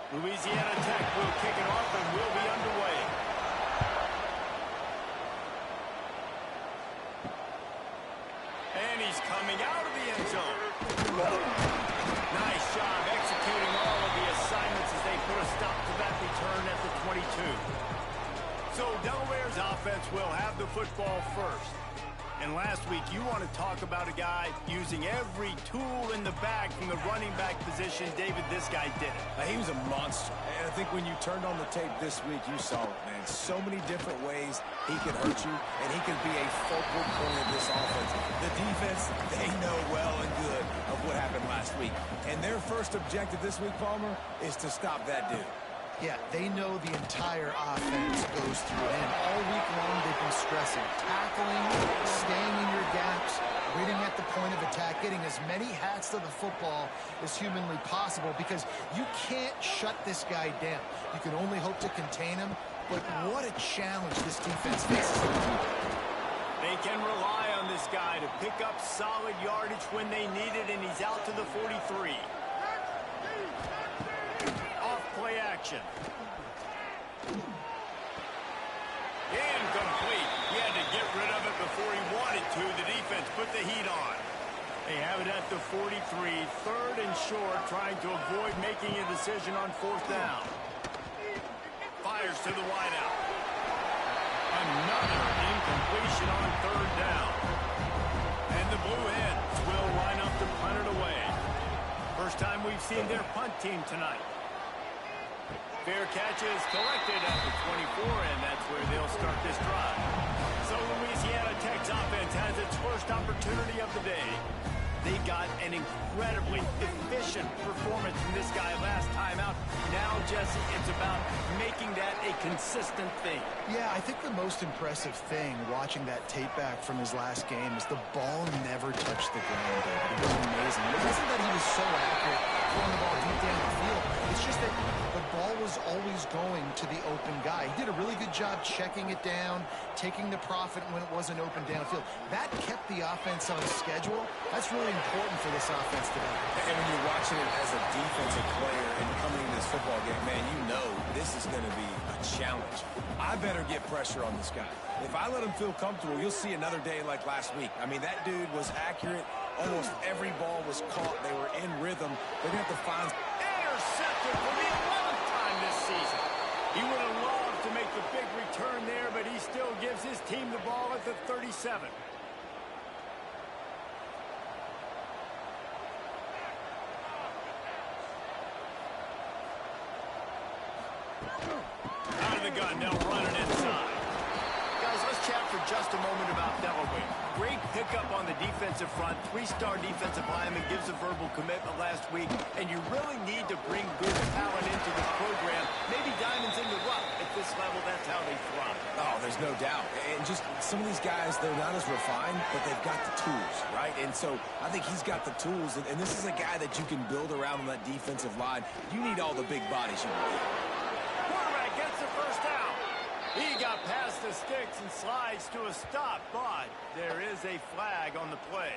Louisiana Tech will kick it off and will be underway. And he's coming out of the end zone. Nice job executing all of the assignments as they put a stop to that return at the 22. So Delaware's offense will have the football first. And last week, you want to talk about a guy using every tool in the bag from the running back position. David, this guy did it. He was a monster. And I think when you turned on the tape this week, you saw it, man. So many different ways he could hurt you, and he could be a focal point of this offense. The defense, they know well and good of what happened last week. And their first objective this week, Palmer, is to stop that dude. Yeah, they know the entire offense goes through it. And all week long, they've been stressing tackling, staying in your gaps, waiting at the point of attack, getting as many hats to the football as humanly possible, because you can't shut this guy down. You can only hope to contain him, but what a challenge this defense faces. They can rely on this guy to pick up solid yardage when they need it, and he's out to the 43. Play action. Incomplete. He had to get rid of it before he wanted to. The defense put the heat on. They have it at the 43, third and short, trying to avoid making a decision on fourth down. Fires to the wideout. Another incompletion on third down. And the Blue Hens will line up to punt it away. First time we've seen their punt team tonight. Fair catch is collected at the 24, and that's where they'll start this drive. So Louisiana Tech's offense has its first opportunity of the day. They got an incredibly efficient performance from this guy last time out. Now, Jesse, it's about making that a consistent thing. Yeah, I think the most impressive thing watching that tape back from his last game is the ball never touched the ground, David. It was amazing. It wasn't that he was so accurate throwing the ball deep down the field. It's just that the ball was always going to the open guy. He did a really good job checking it down, taking the profit when it wasn't open downfield. That kept the offense on schedule. That's really important for this offense today. And when you're watching it as a defensive player and coming into this football game, man, you know this is going to be a challenge. I better get pressure on this guy. If I let him feel comfortable, you'll see another day like last week. I mean, that dude was accurate. Almost every ball was caught. They were in rhythm. They're going to have to find... Intercepted for the 11th time this season. He would have loved to make the big return there, but he still gives his team the ball at the 37. Out of the gun, now running inside. Guys, let's chat for just a moment about Delaware. Great pickup on the defensive front. Three-star defensive lineman gives a verbal commitment last week, and you really need to bring good talent into the program. Maybe diamonds in the rough. At this level, that's how they thrive. Oh, there's no doubt. And just some of these guys, they're not as refined, but they've got the tools, right? And so I think he's got the tools, and this is a guy that you can build around on that defensive line. You need all the big bodies you need. Quarterback gets the first down. He got past the sticks and slides to a stop, but there is a flag on the play.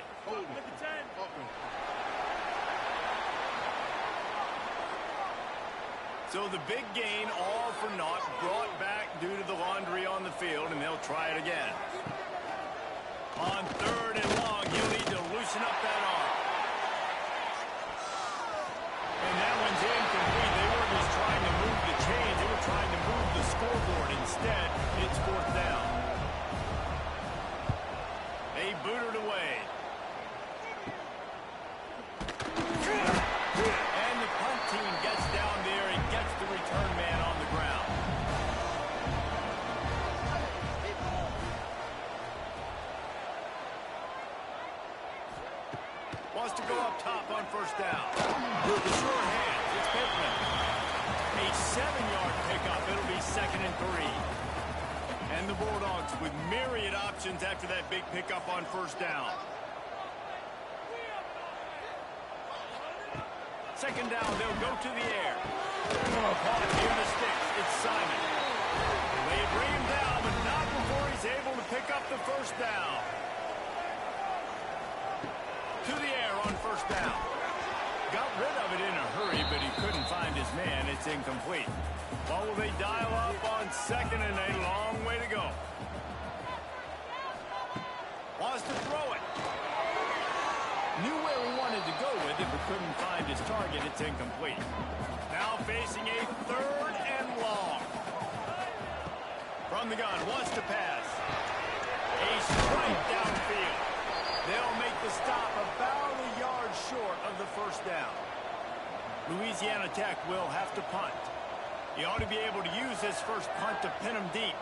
So the big gain, all for naught, brought back due to the laundry on the field, and they'll try it again. On third and long, he'll need to loosen up that arm. And that one's incomplete. They weren't just trying to move the chains. They were trying to move the scoreboard. Instead, it's fourth down. They boot it away. And the punt team gets down there and gets the return man on the ground. Wants to go up top on first down. With the short hands, it's Pittman. A 7-yard pickup. It'll be 2nd and 3. And the Bulldogs with myriad options after that big pickup on first down. Second down, they'll go to the air. Caught near the sticks. It's Simon. They bring him down, but not before he's able to pick up the first down. To the air on first down. Got rid of it in a hurry, but he couldn't find his man. It's incomplete. Well, will they dial up on second and a long way to go? Wants to throw it. Knew where he wanted to go with it, but couldn't find his target. It's incomplete. Now facing a third and long. From the gun, wants to pass. A strike downfield. They'll make the stop about a yard short of the first down. Louisiana Tech will have to punt. He ought to be able to use his first punt to pin him deep.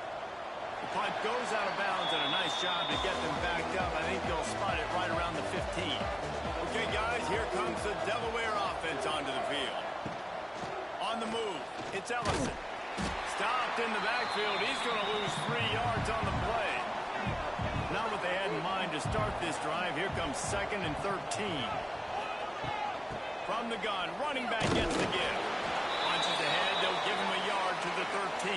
The punt goes out of bounds, and a nice job to get them backed up. I think they'll spot it right around the 15. Okay, guys, here comes the Delaware offense onto the field. On the move, it's Ellison. Stopped in the backfield. He's going to lose 3 yards on the play. Not what they had in mind to start this drive. Here comes second and 13. From the gun, running back gets the give. Punches ahead, they'll give him a yard to the 13.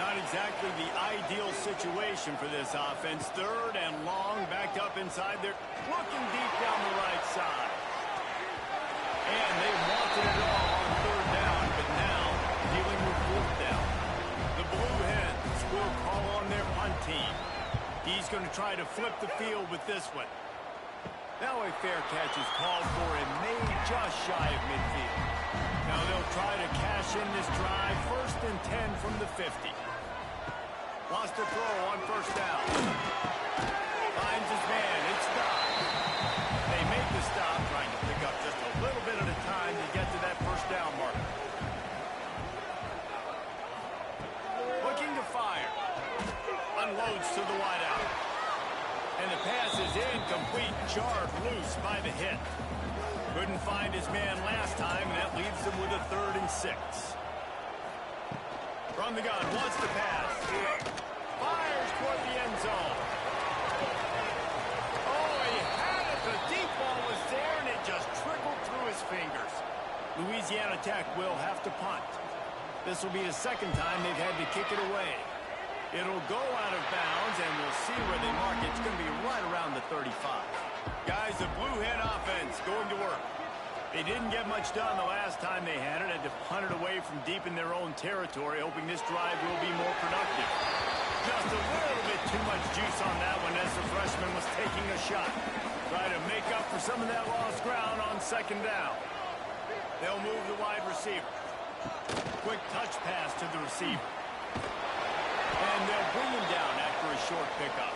Not exactly the ideal situation for this offense. Third and long, backed up inside there, looking deep down the right side. And they wanted it all on third down, but now dealing with fourth down. The Blue Hens will call on their punt team. He's going to try to flip the field with this one. Now a fair catch is called for and made just shy of midfield. Now they'll try to cash in this drive. First and 10 from the 50. Wants to throw on first down. Finds his man. It's stopped. They make the stop, trying to pick up just a little bit at a time to get to that first down marker. Looking to fire. Unloads to the wideout. And the pass is incomplete. Jarred loose by the hit. Couldn't find his man last time, and that leaves him with a 3rd and 6. From the gun, wants to pass. Fires toward the end zone. Oh, he had it. The deep ball was there, and it just trickled through his fingers. Louisiana Tech will have to punt. This will be the second time they've had to kick it away. It'll go out of bounds, and we'll see where they mark it. It's going to be right around the 35. Guys, the Blue Hen offense going to work. They didn't get much done the last time they had it. Had to punt it away from deep in their own territory, hoping this drive will be more productive. Just a little bit too much juice on that one as the freshman was taking a shot. Try to make up for some of that lost ground on second down. They'll move the wide receiver. Quick touch pass to the receiver. And they'll bring him down after a short pickup.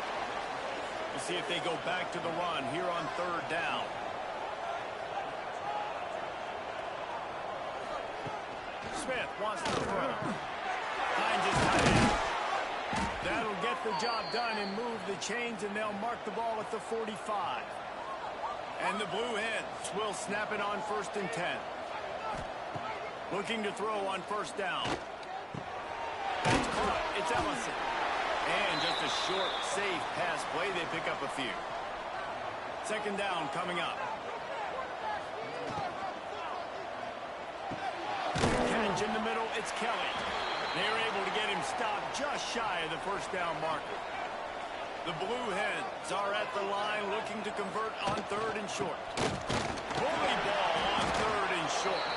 We'll see if they go back to the run here on third down. Smith wants to throw. Finds his tight end. That'll get the job done and move the chains, and they'll mark the ball at the 45. And the Blue Hens will snap it on 1st and 10. Looking to throw on first down. That's caught. It's Ellison. And just a short, safe pass play. They pick up a few. Second down coming up. Catch in the middle. It's Kelly. They're able to get him stopped just shy of the first down marker. The Blue Hens are at the line looking to convert on 3rd and short. Bully ball on 3rd and short.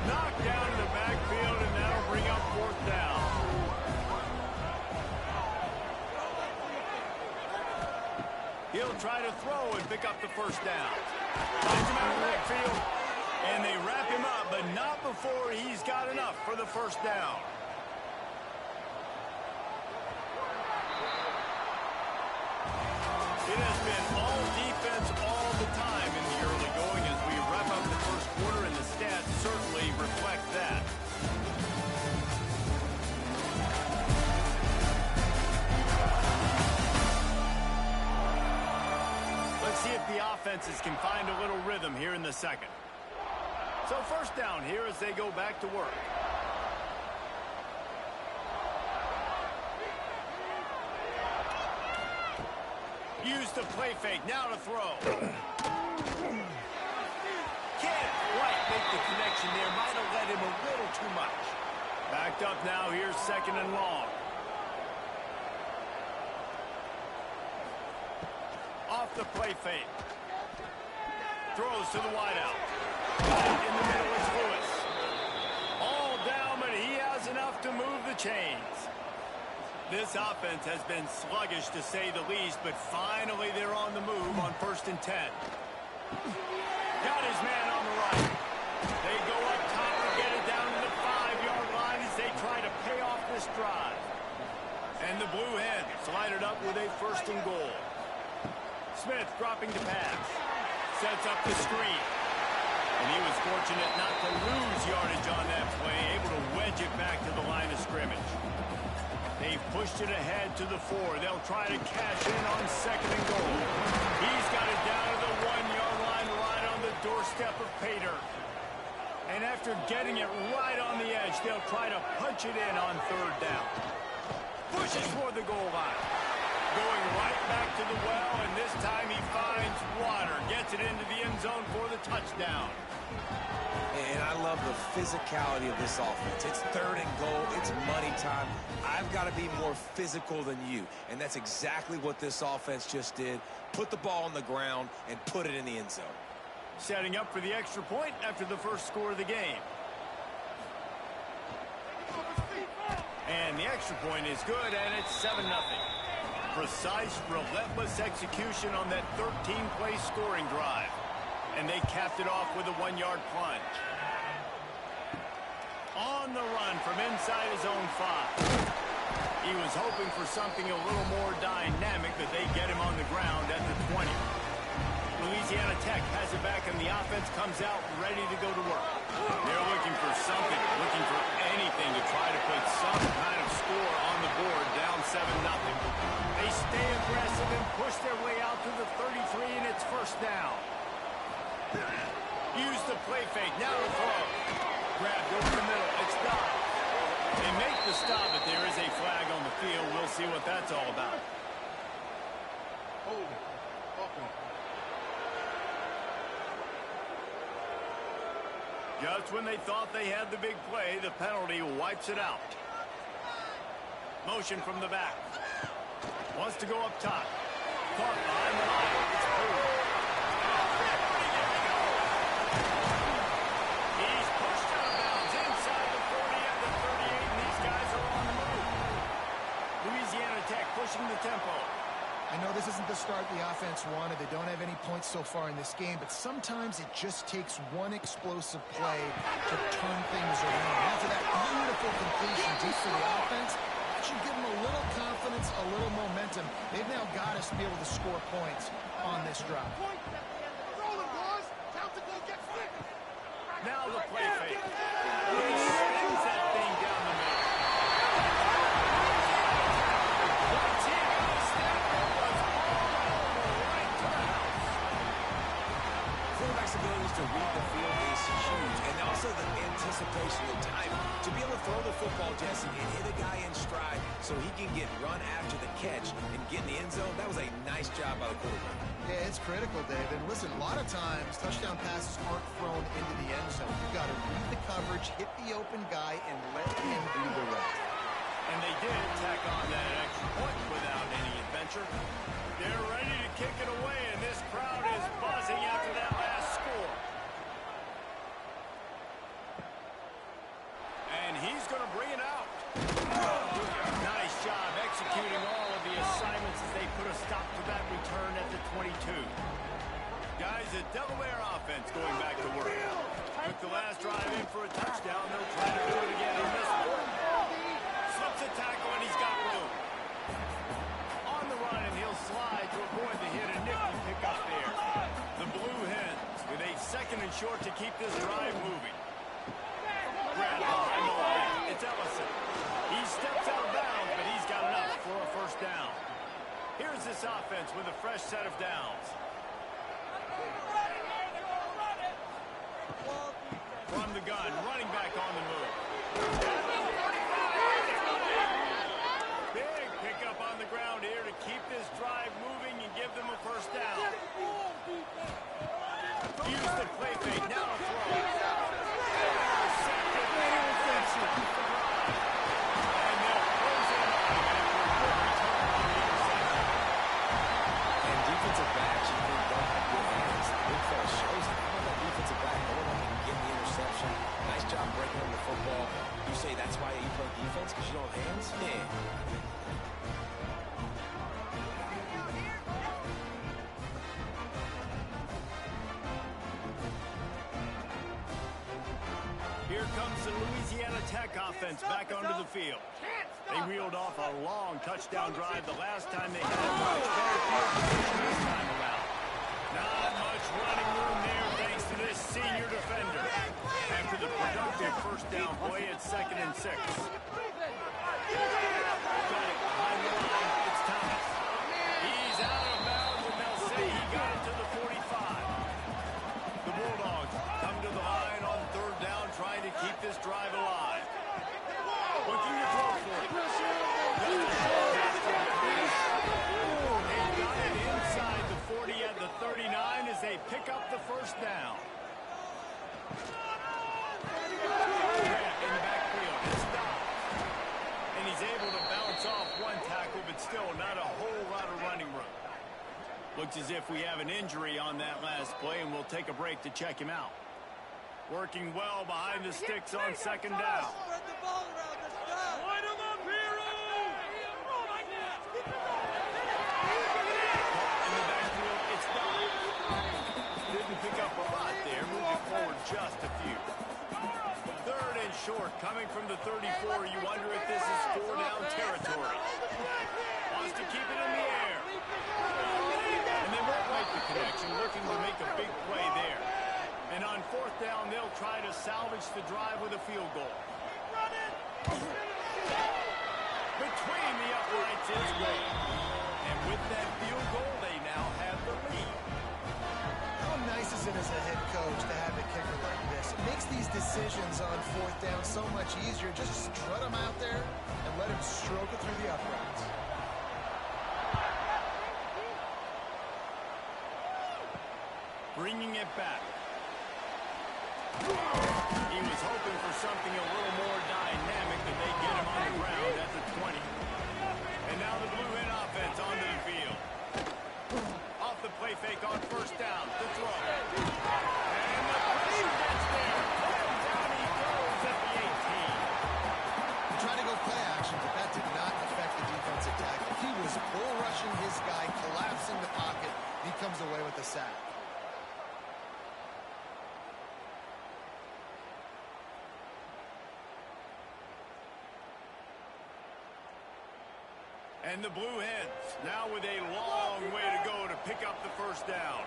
Knocked down in the backfield, and that'll bring up 4th down. He'll try to throw and pick up the first down. Finds him out of the backfield, and they wrap him up, but not before he's got enough for the first down. It has been all defense all the time in the early going as we wrap up the first quarter, and the stats certainly reflect that. Let's see if the offenses can find a little rhythm here in the second. So first down here as they go back to work. Use the play fake, now to throw. Can't quite make the connection there. Might have led him a little too much. Backed up now, here's 2nd and long. Off the play fake. throws to the wideout. Right in the middle is Lewis. All down, but he has enough to move the chains. This offense has been sluggish, to say the least, but finally they're on the move on 1st and 10. Got his man on the right. They go up top and get it down to the 5-yard line as they try to pay off this drive. And the Blue Hens line it up with a 1st and goal. Smith dropping to pass. Sets up the screen. And he was fortunate not to lose yardage on that play, able to wedge it back to the line of scrimmage. They've pushed it ahead to the 4. They'll try to cash in on 2nd and goal. He's got it down to the 1-yard line, right on the doorstep of Pater. And after getting it right on the edge, they'll try to punch it in on 3rd down. Pushes for the goal line. Going right back to the well, and this time he finds water. Gets it into the end zone for the touchdown. And I love the physicality of this offense. It's 3rd and goal. It's money time. I've got to be more physical than you. And that's exactly what this offense just did. Put the ball on the ground and put it in the end zone. Setting up for the extra point after the first score of the game. And the extra point is good, and it's 7-0. Precise, relentless execution on that 13-play scoring drive. And they capped it off with a 1-yard plunge. On the run from inside his own 5. He was hoping for something a little more dynamic, but they get him on the ground at the 20. Louisiana Tech has it back, and the offense comes out ready to go to work. They're looking for something, looking for anything to try to put some kind of score on the board, down 7-0. They stay aggressive and push their way out to the 33, and it's 1st down. Use the play fake, now the throw. Grabbed over the middle, it's done. They make the stop, but there is a flag on the field. We'll see what that's all about. Just when they thought they had the big play, the penalty wipes it out. Motion from the back. Wants to go up top. Caught behind the line. It's through. He's pushed out of bounds inside the 40 at the 38, and these guys are on the move. Louisiana Tech pushing the tempo. I know this isn't the start the offense wanted. They don't have any points so far in this game, but sometimes it just takes one explosive play to turn things around. After that beautiful completion deep for the offense, that should give them a little confidence, a little momentum. They've now got us to be able to score points on this drive. Now the play fake. He spins that thing down the middle. Once he got a snap, it was right to the house. Quarterback's ability to read the field is huge, and also the anticipation, the time to be able to throw the football, Jesse, and hit a guy in stride so he can get run after the catch and get in the end zone. That was a nice job by the quarterback. Yeah, it's critical, Dave. And listen, a lot of times touchdown passes aren't thrown into the end zone. You've got to read the coverage, hit the open guy, and let him do the rest. And they did tack on that extra point without any adventure. They're ready to kick it away, and this crowd is buzzing after that last score. And he's going to bring it out. Nice job executing all of the assignments as they put a stop to that return at the 22. Guys, the Delaware offense going back to work. Took the last drive in for a touchdown. They'll try to do it again on this one. Slips a tackle, and he's got room. On the run, and he'll slide to avoid the hit. A nifty pick up there. The Blue Hens with a 2nd and short to keep this drive moving. Grab behind the line. It's Ellison. He steps out of bounds, but he's got enough for a 1st down. Here's this offense with a fresh set of downs. From the gun, running back on the move. Big pickup on the ground here to keep this drive moving and give them a 1st down. Use the play fake, now a throw. Intercepted. And they'll close it on after a good return on the interception. And defensive backs, you think, don't have good hands. Big fella shows it. Here comes the Louisiana Tech offense back onto the field. They reeled off a long touchdown drive the last time they had a much better field position this time around. Not much running room there thanks to this senior defender. After the productive first down play, it's 2nd and 6. Got it behind the line. It's Thomas. He's out of bounds, and they'll say he got it to the 45. The Bulldogs come to the line on 3rd down, trying to keep this drive alive. Looking to throw for it. They got it inside the 40 at the 39 as they pick up the first down. In the backfield, it's stopped. And he's able to bounce off one tackle, but still not a whole lot of running room. Looks as if we have an injury on that last play, and we'll take a break to check him out. Working well behind the sticks on 2nd down. In the backfield, it's Dodd. Didn't pick up a lot there, moving forward just a few. 3rd and short, coming from the 34. You wonder if this is 4-down territory. Wants to keep it in the air. And they won't make the connection, looking to make a big play there. And on 4th down, they'll try to salvage the drive with a field goal. Between the uprights is Wade. And with that field goal, they now have the lead. How nice is it as a head coach to have a kicker like this? It makes these decisions on 4th down so much easier. Just strut him out there and let him stroke it through the uprights. Bringing it back. He was hoping for something a little more dynamic, but they get him on the ground at the 20. And now the Blue Hen offense onto the field. Off the play fake on 1st down. The throw. And the pressure gets there. Down he goes at the 18. Trying to go play action, but that did not affect the defensive tackle. He was bull rushing his guy, collapsing the pocket. He comes away with the sack. And the Blue Hens now with a long way to go to pick up the first down.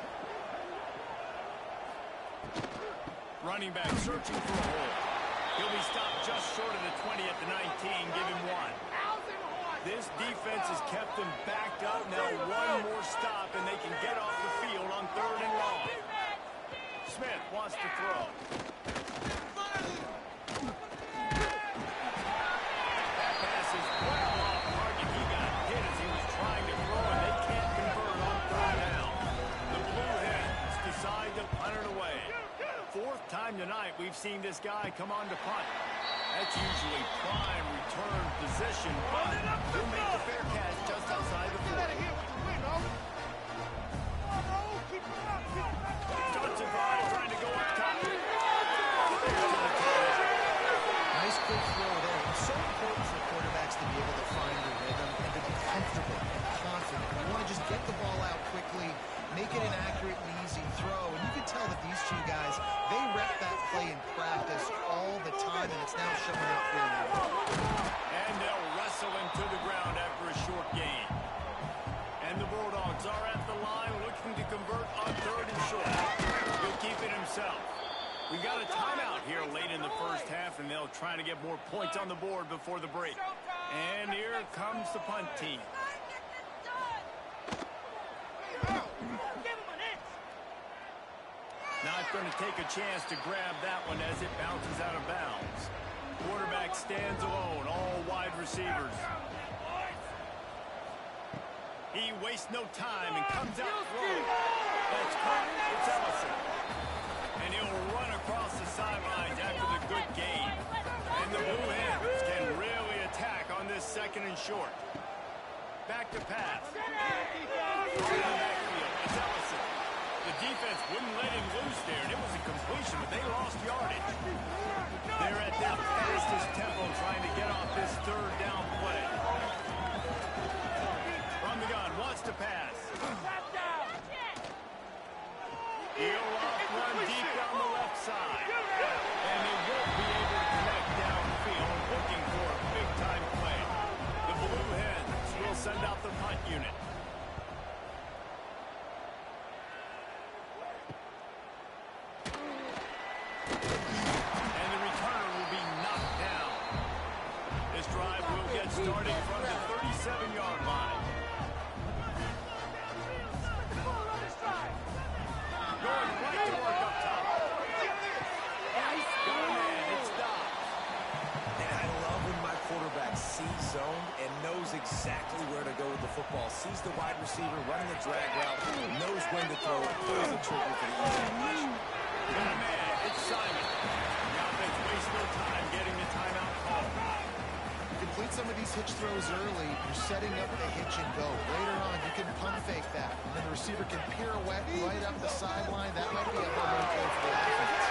Running back searching for a hole. He'll be stopped just short of the 20 at the 19. Give him 1. This defense has kept them backed up. Now one more stop and they can get off the field on 3rd and long. Smith wants to throw. That pass is well off target. He got hit as he was trying to throw, and they can't convert on 3rd down. The Blue Hens decide to punt it away. 4th time tonight we've seen this guy come on to punt. That's usually prime return position, but he'll make the fair catch just outside the 40. Starts it by trying to go up top. Nice quick throw there. It's so important for quarterbacks to be able to find their rhythm and to be comfortable and confident. You want to just get the ball out quickly, make it an accurate and easy throw. And you can tell that these two guys, they rep that play in practice all the time, and it's now showing up here in the world. And they'll wrestle him to the ground after a short gain. And the Bulldogs are at the line looking to convert on 3rd and short. He'll keep it himself. We got a timeout here late in the first half, and they'll try to get more points on the board before the break. And here comes the punt team. Not going to take a chance to grab that one as it bounces out of bounds. Quarterback stands alone, all wide receivers. He wastes no time and comes out throwing. That's caught. It's Ellison. And he'll run across the sidelines after the good gain. And the Blue Hens can really attack on this 2nd and short. Back to pass. On the backfield, it's Ellison. The defense wouldn't let him loose there, and it was a completion, but they lost yardage. They're at their fastest tempo trying to get off this 3rd down play. From the gun, wants to pass. He'll off one deep down the left side. And they won't be able unit. And the returner will be knocked down. This drive will get started from the 37-yard line. Going right to work up top. Got a man, it's stopped. And I love when my quarterback sees zone and knows exactly where to go with the football. Sees the wide receiver running the drag route, knows when to throw it, pulls the trigger for the easy completion. Got a man, it's Simon. The offense wastes no time getting the timeout call. Complete some of these hitch throws early. You're setting up the hitch and go. Later on, you can pump fake that. And then the receiver can pirouette right up the sideline. That might be a home run play for the offense.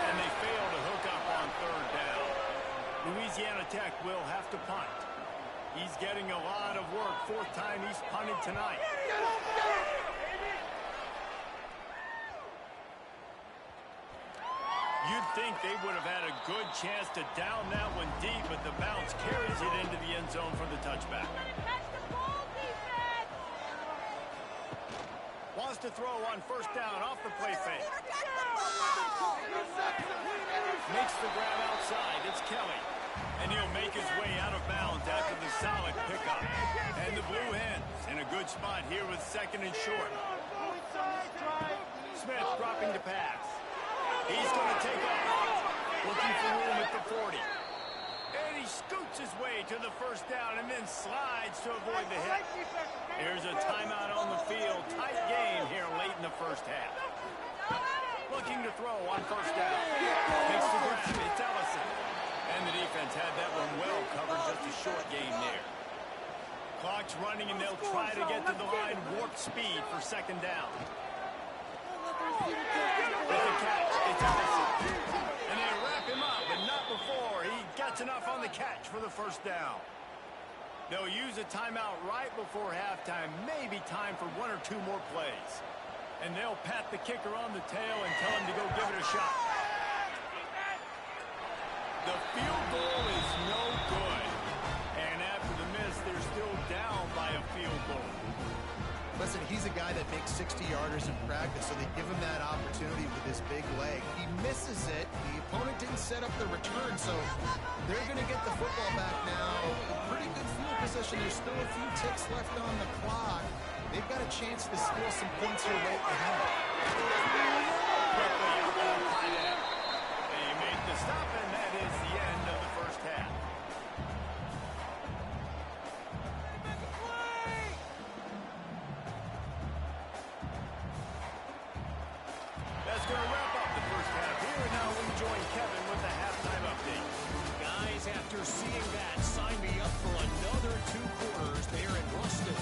And they fail to hook up on third down. Louisiana Tech will have to punt. He's getting a lot of work. Fourth time he's punted tonight. You'd think they would have had a good chance to down that one deep, but the bounce carries it into the end zone for the touchback. Wants to throw on first down off the play fake. Makes the grab outside. It's Kelly. And he'll make his way out of bounds after the solid pickup. And the Blue Hens in a good spot here with second and short. Smith dropping to pass. He's going to take off. Looking for room at the 40. And he scoots his way to the first down and then slides to avoid the hit. Here's a timeout on the field. Tight game here late in the first half. Looking to throw on first down. Makes the grab. It's Ellison. And the defense had that one well covered. Just a short game there. Clock's running and they'll try to get to the line. Warp speed for second down. With the catch, it's Ellison. And they wrap him up, but not before he gets enough on the catch for the first down. They'll use a timeout right before halftime. Maybe time for one or two more plays. And they'll pat the kicker on the tail and tell him to go give it a shot. The field goal is no good. And after the miss, they're still down by a field goal. Listen, he's a guy that makes 60-yarders in practice, so they give him that opportunity with his big leg. He misses it. The opponent didn't set up the return, so they're going to get the football back now. Pretty good field position. There's still a few ticks left on the clock. They've got a chance to steal some points here late in the half. Quickly up on the tight end. They made the stop, and that is the end of the first half. That's going to wrap up the first half here, and now we join Kevin with the halftime update. Guys, after seeing that, sign me up for another 2 quarters there in Ruston.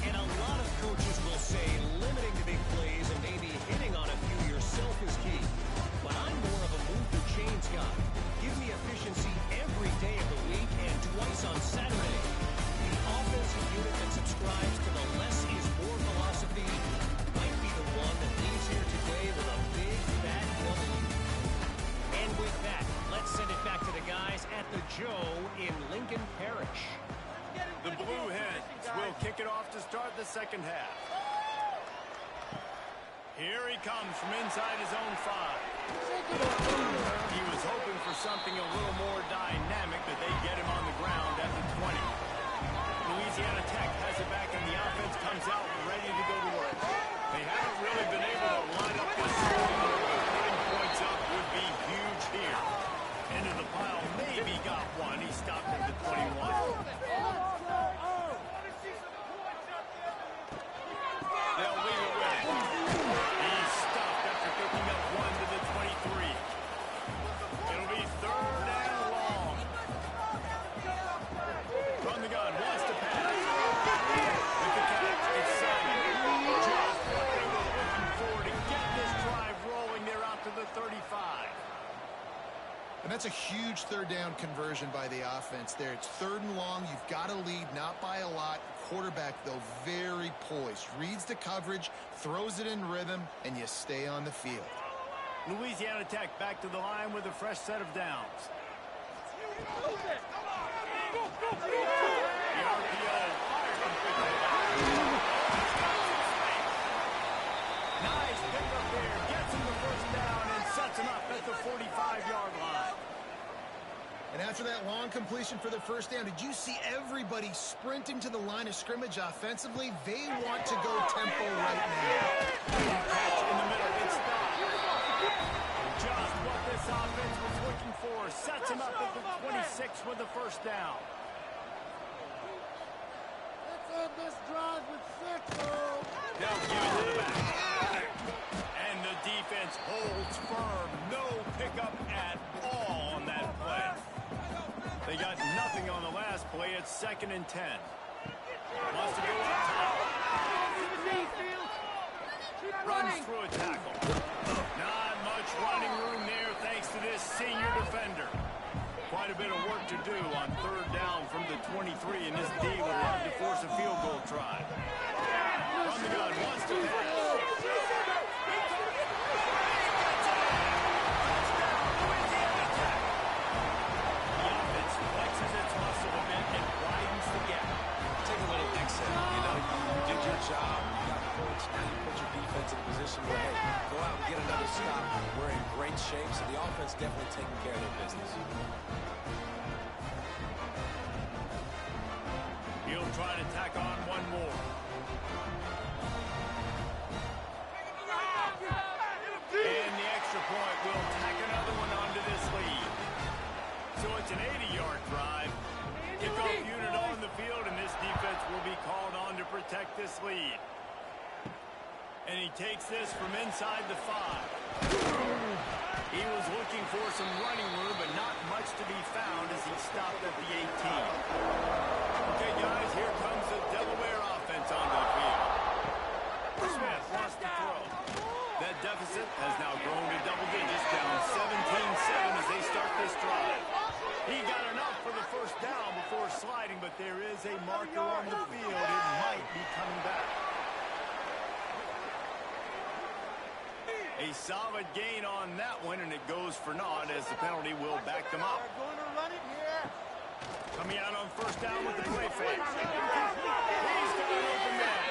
And a lot of coaches will say limiting the big plays and maybe hitting on a few yourself is key. But I'm more of a move the chains guy. Give me efficiency every day of the week and twice on Saturday. The offensive unit that subscribes to the less is more philosophy might be the one that leaves here today with a big fat W. And with that, let's send it back to the guys at the Joe in Lincoln Parish. The Blue Hens will kick it off to start the second half. Here he comes from inside his own 5. He was hoping for something a little more dynamic, but they get him on the ground at the 20. Louisiana Tech has it back, and the offense comes out ready to go to work. They haven't really been able to line up this season. Getting points up would be huge here. Into the pile, maybe got one. He stopped at the 21. They'll leave it with it. He's stopped after picking up 1 to the 23. It'll be third and long. From the gun, wants to pass. With the catch, it's Simon. Just what they were looking for to get this drive rolling. They're out to the 35. And that's a huge third down conversion by the offense there. It's third and long. You've got to lead, not by a lot. Quarterback, though, very poised. Reads the coverage, throws it in rhythm, and you stay on the field. Louisiana Tech back to the line with a fresh set of downs. The down and sets him up at the 45-yard line. And after that long completion for the first down, did you see everybody sprinting to the line of scrimmage offensively? They want to go tempo right now. Catch in the middle. It's stopped. Just what this offense was looking for. Sets him up at the 26 with the first down. Let's end this drive with 6. They'll give it to the back. And the defense holds firm. No pickup at all on that play. They got nothing on the last play. It's 2nd and 10. Wants to go up top. Runs through a tackle. Not much running room there thanks to this senior defender. Quite a bit of work to do on 3rd down from the 23, and this D would love to force a field goal try. From the gun, wants to pass. Job, you got points, now you put your defense in a position where, hey, go out and get another stop. We're in great shape, so the offense definitely taking care of their business. He'll try to tack on one more. And the extra point will tack another one onto this lead. So it's an 80-yard drive. Kickoff unit on the field, and this defense will be called on to protect this lead. And he takes this from inside the 5. He was looking for some running room, but not much to be found as he stopped at the 18. Okay, guys, here comes the Delaware offense onto the field. Smith wants to throw. That deficit has now grown to double digits, down 17-7 as they start this drive. He got enough for the first down before sliding, but there is a marker on the field. It might be coming back. A solid gain on that one, and it goes for naught as the penalty will back them up. Coming out on first down with the play fake. He's got an open man.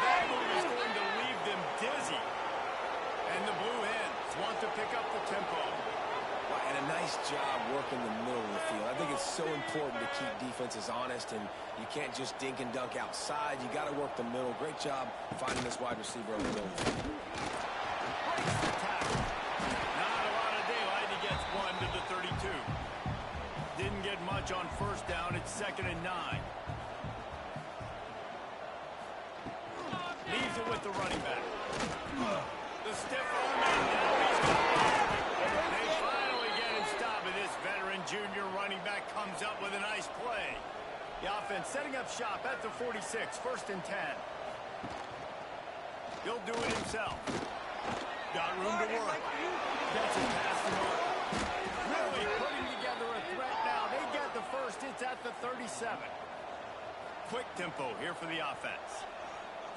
That move is going to leave them dizzy. And the Blue Hens want to pick up the tempo. And a nice job working the middle of the field. I think it's so important to keep defenses honest, and you can't just dink and dunk outside. You got to work the middle. Great job finding this wide receiver on the middle. Breaks the tackle. Not a lot of daylight. He gets one to the 32. Didn't get much on first down. It's 2nd and 9. Leaves it with the running back. The stiff arm, and now he's got it. They finally get him stopped, and this veteran junior running back comes up with a nice play. The offense setting up shop at the 46, 1st and 10. He'll do it himself. Got room to work. Gets it past the mark. Really putting together a threat now. They get the first. It's at the 37. Quick tempo here for the offense.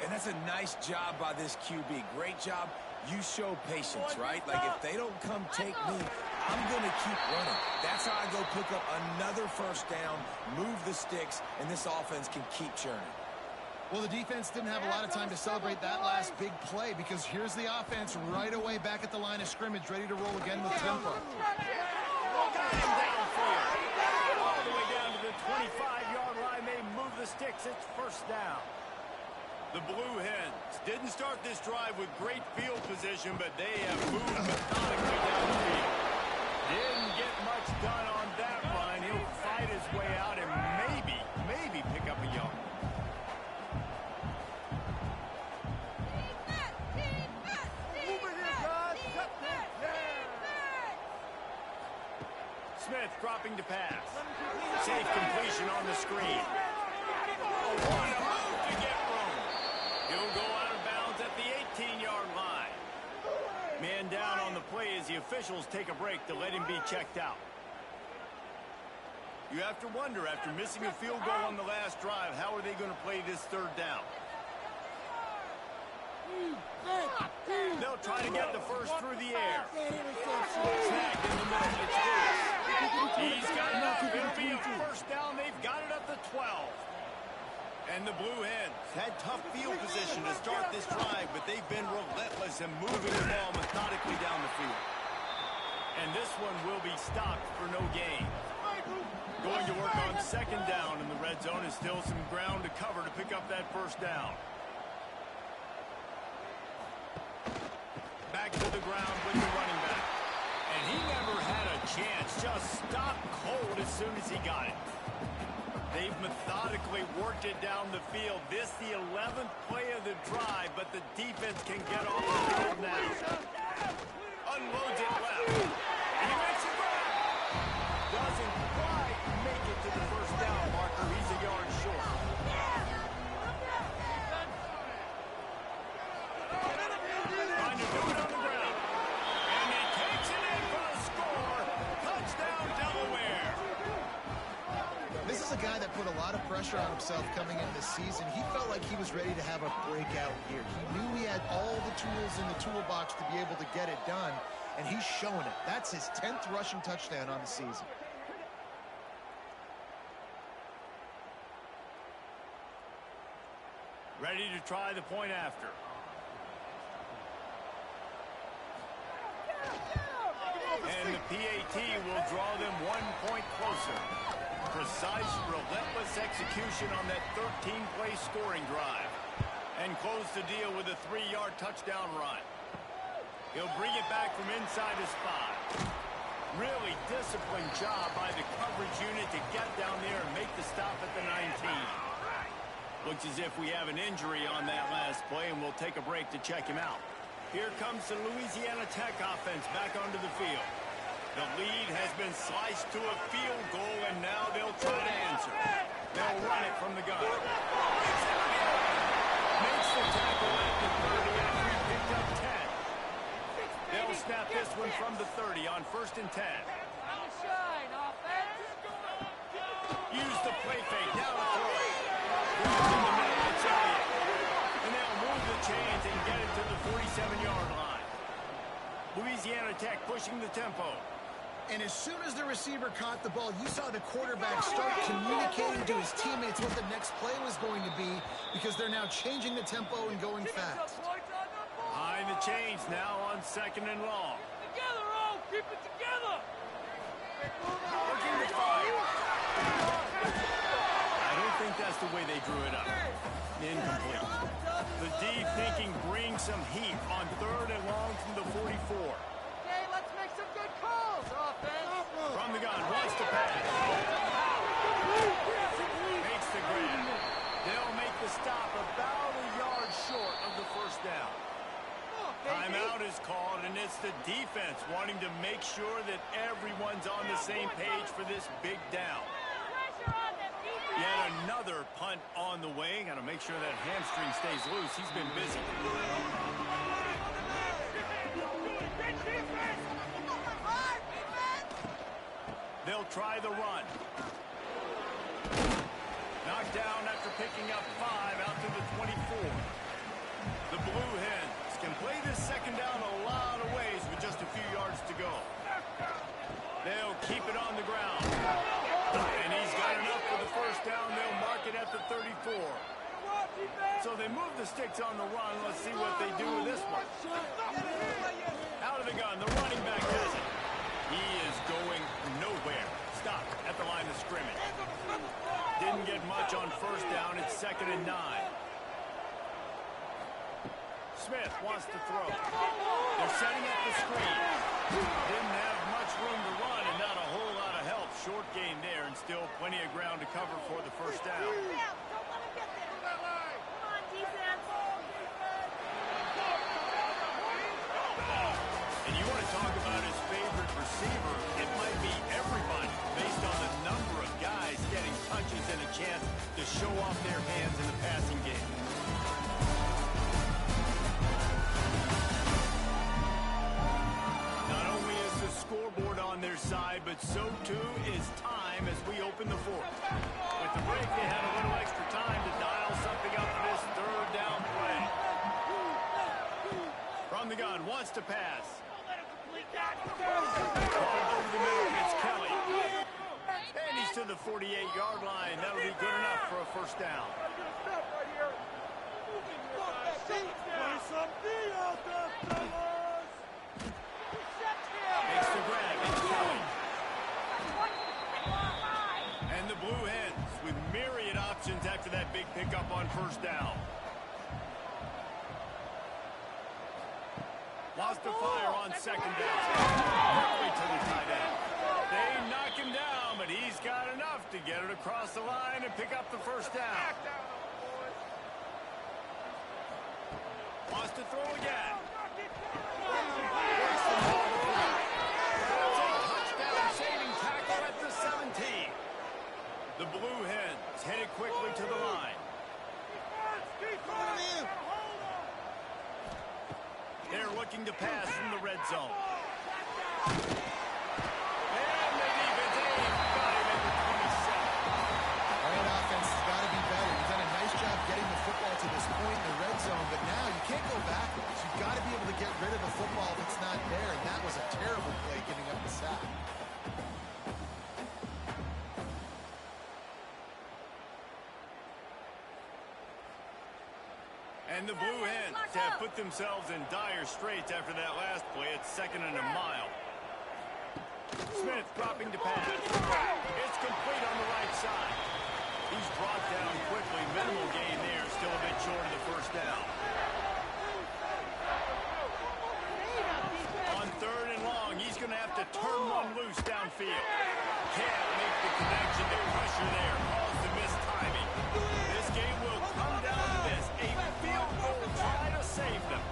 And that's a nice job by this QB. Great job. You show patience, right? Like, if they don't come take me, I'm going to keep running. That's how I go pick up another first down, move the sticks, and this offense can keep churning. Well, the defense didn't have a lot of time to celebrate that last big play because here's the offense right away back at the line of scrimmage, ready to roll again with tempo. Got him downfield. All the way down to the 25-yard line. They move the sticks. It's first down. The Blue Hens didn't start this drive with great field position, but they have moved methodically down the field. Didn't get much done on that run. He'll fight his way out and maybe pick up a yard. Smith dropping to pass. Safe completion on the screen. What a move to get room. He'll go out of bounds at the 18-yard line. Man down on the play as the officials take a break to let him be checked out. You have to wonder, after missing a field goal on the last drive, how are they going to play this third down? They'll try to get the first through the air. Snagged in the middle. It's loose. He's got enough. It'll be a first down. They've got it at the 12. And the Blue Hens had tough field position to start this drive, but they've been relentless in moving the ball methodically down the field. And this one will be stopped for no gain. Going to work on second down, and the red zone is still some ground to cover to pick up that first down. Back to the ground with the running back. And he never had a chance. Just stopped cold as soon as he got it. They've methodically worked it down the field. This the 11th play of the drive, but the defense can get off the field now. Unloads it left. And he makes it back. Doesn't quite make it to the first down marker. He's a yard short. Trying to do it on the ground. And he takes it in for a score. Touchdown, Delaware. This is a guy that put a lot of pressure on himself coming into this season. He felt like he was ready to have a breakout year. He knew he had all the tools in the toolbox to be able to get it done, and he's showing it. That's his 10th rushing touchdown on the season. Ready to try the point after. And the PAT will draw them 1 point closer. Precise, relentless execution on that 13-play scoring drive. And close the deal with a 3-yard touchdown run. He'll bring it back from inside his 5. Really disciplined job by the coverage unit to get down there and make the stop at the 19. Looks as if we have an injury on that last play, and we'll take a break to check him out. Here comes the Louisiana Tech offense back onto the field. The lead has been sliced to a field goal, and now they'll try to answer. They'll run it from the gun. Makes the tackle at the 30 after he picked up 10. They'll snap this one from the 30 on 1st and 10. Use the play fake. Now to throw it. In the middle, it's Elliott. And they'll move the chains and get it to the 47-yard line. Louisiana Tech pushing the tempo. And as soon as the receiver caught the ball, you saw the quarterback start communicating to his teammates what the next play was going to be, because they're now changing the tempo and going fast. Behind the chains now on 2nd and long. Together, all! Keep it together! Looking to fire. I don't think that's the way they drew it up. Incomplete. The D thinking bring some heat on 3rd and long from the 44. Okay, let's make some good calls, offense! From the gun, wants to pass. Makes the grab. They'll make the stop about a yard short of the first down. Timeout is called, and it's the defense wanting to make sure that everyone's on the same page for this big down. Yet another punt on the way. Got to make sure that hamstring stays loose. He's been busy. They'll try the run. Knocked down after picking up 5 out to the 24. The Blue Hens can play this second down a lot of ways with just a few yards to go. They'll keep it on the ground. And he's got enough for the first down. They'll mark it at the 34. So they move the sticks on the run. Let's see what they do with this one. Out of the gun. The running back has it. He is going nowhere. Stop at the line of scrimmage. Didn't get much on first down. It's 2nd and 9. Smith wants to throw. They're setting up the screen. Didn't have much room to run and not a whole lot of help. Short gain there and still plenty of ground to cover for the first down. And you want to talk about his favorite receiver, it might be everybody based on the number of guys getting touches and a chance to show off their hands in the passing game. Scoreboard on their side, but so too is time as we open the 4th. With the break, they had a little extra time to dial something up for this 3rd down play. From the gun, wants to pass. Over the middle, it's Kelly. And he's to the 48-yard line. That'll be good enough for a first down. down. Lost the fire on second down. Quickly to the tight end. They knock him down, but he's got enough to get it across the line and pick up the first down. Wants to throw again. That's a touchdown-saving tackle at the 17. The Blue Hens headed quickly to the line. They're looking to pass from the red zone. And the defense got him at the 27. That offense has got to be better. You've done a nice job getting the football to this point in the red zone, but now you can't go backwards. You've got to be able to get rid of the football if it's not there, and that was a terrible play giving up the sack. And the Blue Hens have put themselves in dire straits after that last play. It's 2nd and a mile. Smith dropping to pass. It's complete on the right side. He's brought down quickly. Minimal gain there. Still a bit short of the first down. On 3rd and long, he's going to have to turn one loose downfield. Can't make the connection. The pressure there caused the missed timing. This game will come down to this. A field goal try to save them.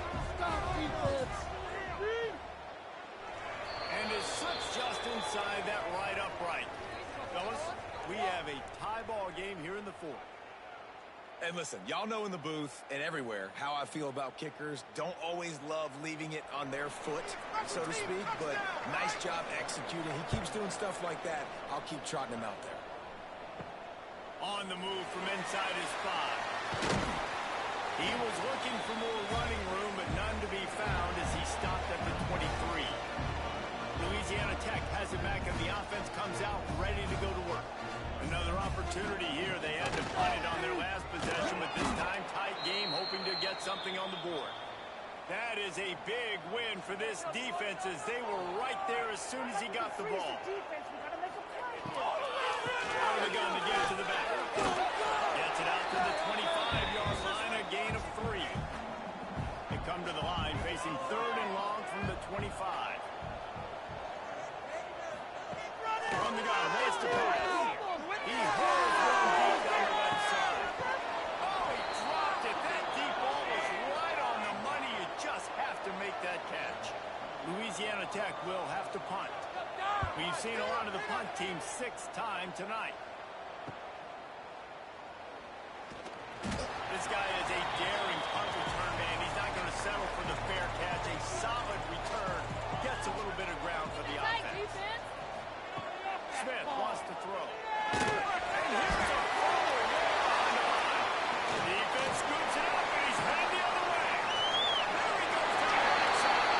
And it slips just inside that right upright. Fellas, we have a tie ball game here in the 4th. And listen, y'all know in the booth and everywhere how I feel about kickers. Don't always love leaving it on their foot, so to speak, but nice job executing. He keeps doing stuff like that. I'll keep trotting him out there. On the move from inside his 5. He was looking for more running room, but none to be found as he stopped at the 23. Louisiana Tech has it back, and the offense comes out ready to go to work. Another opportunity here. They had to punt it on their last possession, but this time tight game, hoping to get something on the board. That is a big win for this defense as they were right there as soon as he got the ball. Out of the gun to get it to the back. Gets it out to the 25-yard line, a gain of 3. They come to the line facing 3rd and long from the 25. From the gun, wants to pass. He hurls one deep down the left side. Oh, he dropped it. That deep ball was right on the money. You just have to make that catch. Louisiana Tech will have to punt. We've seen a lot of the punt team 6th time tonight. This guy is a daring punt return man. He's not going to settle for the fair catch. A solid return. Gets a little bit of ground for the offense. Smith wants to throw. And here's a forward on the line. The defense scoops it up, and he's headed the other way. There he goes to the right side.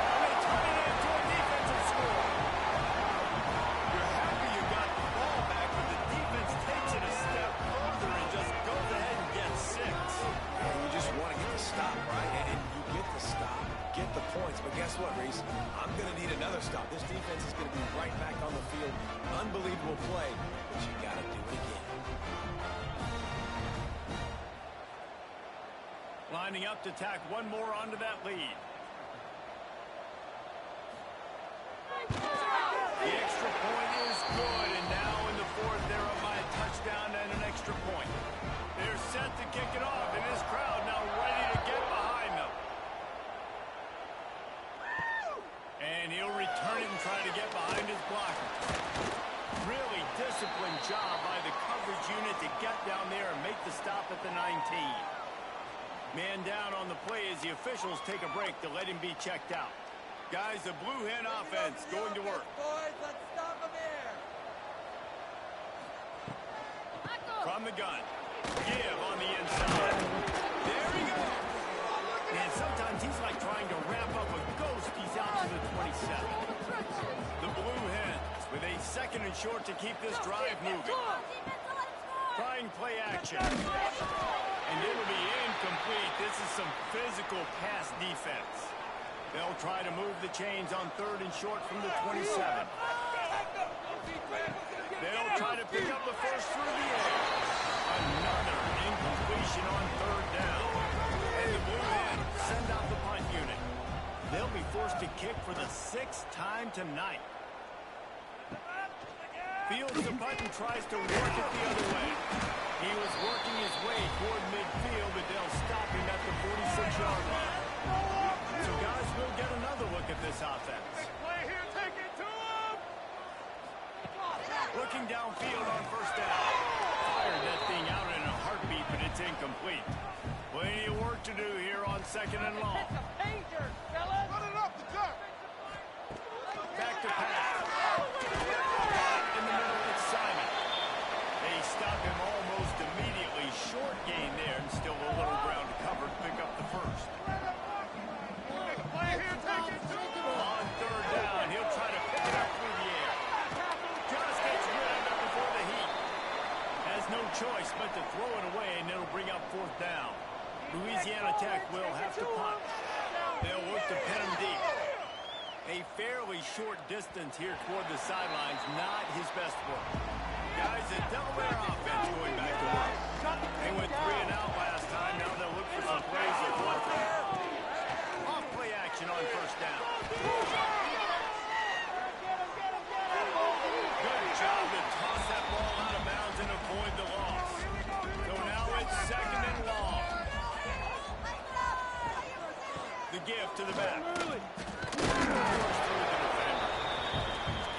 And they turn it into a defensive score. You're happy you got the ball back, but the defense takes it a step further and just goes ahead and gets 6. And you just want to get the stop, right? And you get the stop, get the points. But guess what, Reese? I'm going to need another stop. This defense is going to be right back on the field. Unbelievable play, but you got to do it again. Lining up to tack one more onto that lead. The extra point is good, and now in the 4th, they're up by a touchdown and an extra point. They're set to kick it off, and this crowd now ready to get behind them. And he'll return it and try to get behind his blocker. Really disciplined job by the coverage unit to get down there and make the stop at the 19. Man down on the play as the officials take a break to let him be checked out. Guys, the Blue Hen offense going to work. Boys, let's stop him here. From the gun. Give on the inside. There he goes. Man, sometimes he's like trying to wrap up a ghost. He's out to the 27. The Blue Hens with a 2nd and short to keep this drive moving. Trying play action. And it'll be incomplete. This is some physical pass defense. They'll try to move the chains on 3rd and short from the 27. They'll try to pick up the first through the air. sixth time tonight. Fields the punt and tries to work it the other way. He was working his way toward midfield, but they'll stop him at the 46-yard line. So, guys, we'll get another look at this offense. Play here, take it to him! Looking downfield on first down. Fired that thing out in a heartbeat, but it's incomplete. Plenty of work to do here on second and long. It's a pager, fellas! Run it up the gut! Back to pass. In the middle, it's Simon. They stop him almost immediately. Short gain there, and still a little ground to cover to pick up the first. Play here, take it to him! On third down, he'll try to pick it up through the air. Just gets rid of it before the heat. Has no choice but to throw it away, and it'll bring up fourth down. Louisiana Tech will have to punt. They'll look to pin him deep. A fairly short distance here toward the sidelines, not his best work. Guys, the Delaware offense going back to work. They went 3 and out last time. Now they'll look for some plays at one. Off play action on first down. Good job to toss that ball out of bounds and avoid the loss. So now it's second and long. The give to the back.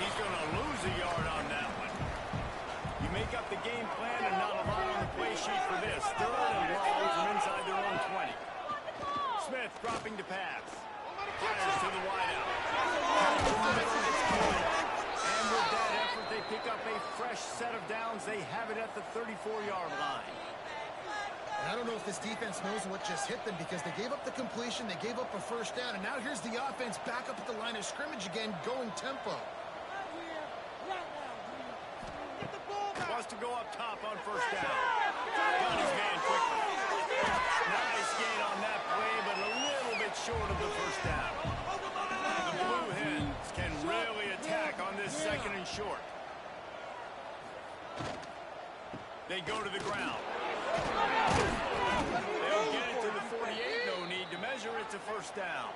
He's going to lose a yard on that one. You make up the game plan and not a lot on the play sheet for this. Third and long from inside their own 20. Smith dropping to pass. Fires to the wideout. And with that effort, they pick up a fresh set of downs. They have it at the 34-yard line. And I don't know if this defense knows what just hit them because they gave up the completion, they gave up a first down, and now here's the offense back up at the line of scrimmage again, going tempo. Wants to go up top on first down. Got his man quickly. Nice gain on that play, but a little bit short of the first down. The Blue Hens can really attack on this second and short. They go to the ground. They'll get it to the 48. No need to measure it to first down.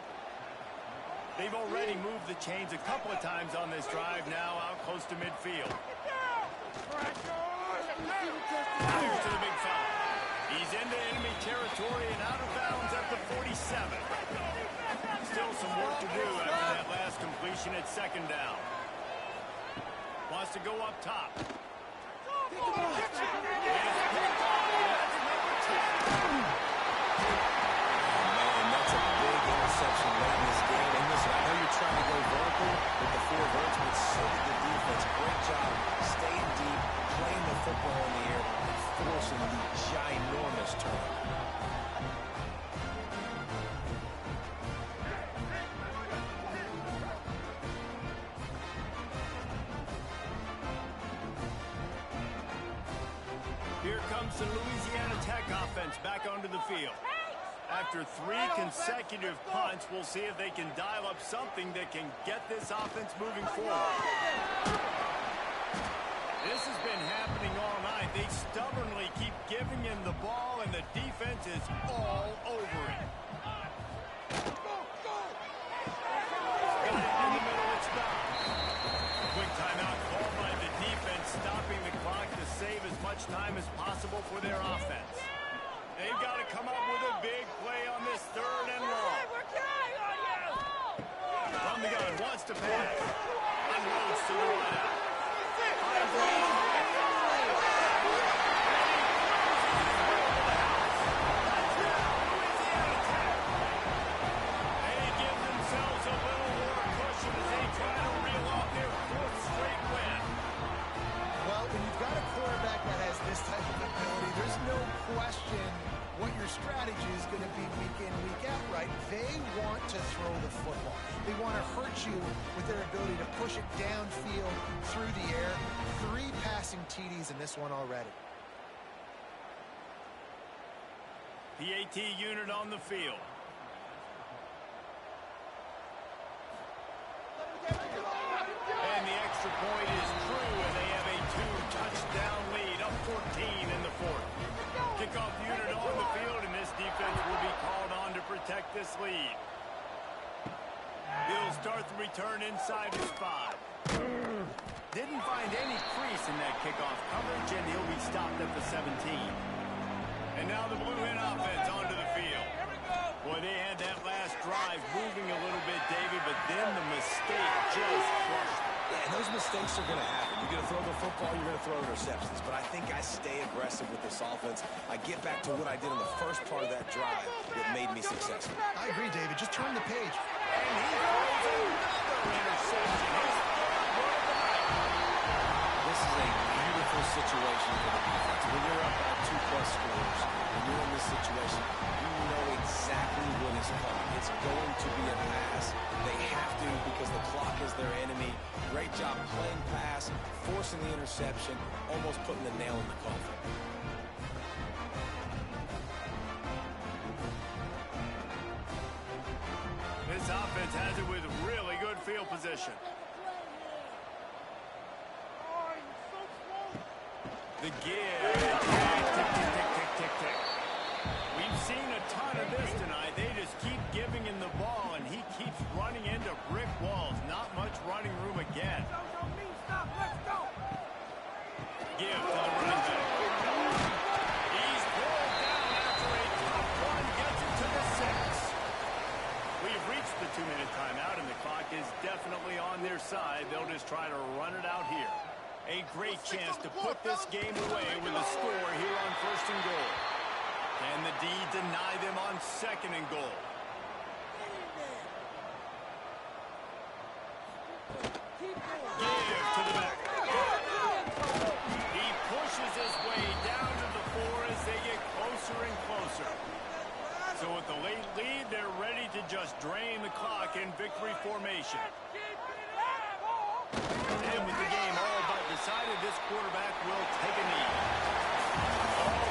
They've already moved the chains a couple of times on this drive, now out close to midfield. Fires to the big fella. He's into enemy territory and out of bounds at the 47. Still some work to do after that last completion at second down. Wants to go up top. Interception late in this game. And listen, I know you're trying to go vertical with the 4 verts, but so did the defense. Great job staying deep, playing the football in the air, and forcing the ginormous turnover. Here comes the Louisiana Tech offense back onto the field. After 3 consecutive punts, we'll see if they can dial up something that can get this offense moving forward. This has been happening all night. They stubbornly keep giving him the ball, and the defense is all over it. Got it in the middle, it's stopped. Quick timeout called by the defense, stopping the clock to save as much time as possible for their offense. They've got to come up with a big play on this third and long. From the gun, wants to pass. Unloads to the wideout. They give themselves a little more cushion as they try to reel off their 4th straight win. Well, when you've got a quarterback that has this type of ability, there's no question what your strategy is going to be week in, week out, right? They want to throw the football. They want to hurt you with their ability to push it downfield through the air. 3 passing TDs in this one already. PAT unit on the field. And the extra point is true, and they have a 2-touchdown lead, up 14 in the 4th. Kickoff unit on the field, and this defense will be called on to protect this lead. He'll start the return inside his 5. Didn't find any crease in that kickoff coverage, and he'll be stopped at the 17. And now the Blue Hen offense onto the field. Boy, they had that last drive moving a little bit, David, but then the mistake just crushed them. Yeah, and those mistakes are going to happen. You're going to throw the football, you're going to throw interceptions. But I think I stay aggressive with this offense. I get back to what I did in the first part of that drive that made me successful. I agree, David. Just turn the page. And he throws another interception. His third one of the night. This is a beautiful situation for the defense. When you're up by 2+ scores, when you're in this situation, you know exactly what is coming. It's going to be a pass. They have to because the clock is their enemy. Great job playing pass, forcing the interception, almost putting the nail in the coffin. This offense has it with really good field position. The give. Tick, tick, tick, tick, tick, tick. We've seen a ton of this tonight. They just keep giving him the ball, and he keeps running into brick walls. Not much running room again. Give to the running back. He's pulled down after a tough one. Gets it to the 6. We've reached the 2-minute timeout, and the clock is definitely on their side. They'll just try to run it out here. A great chance to put this game away with a score here on 1st and goal. And the D deny them on 2nd and goal. Give to the back. He pushes his way down to the 4 as they get closer and closer. So with the late lead, they're ready to just drain the clock in victory formation. And with the game all but decided, this quarterback will take a knee. Oh,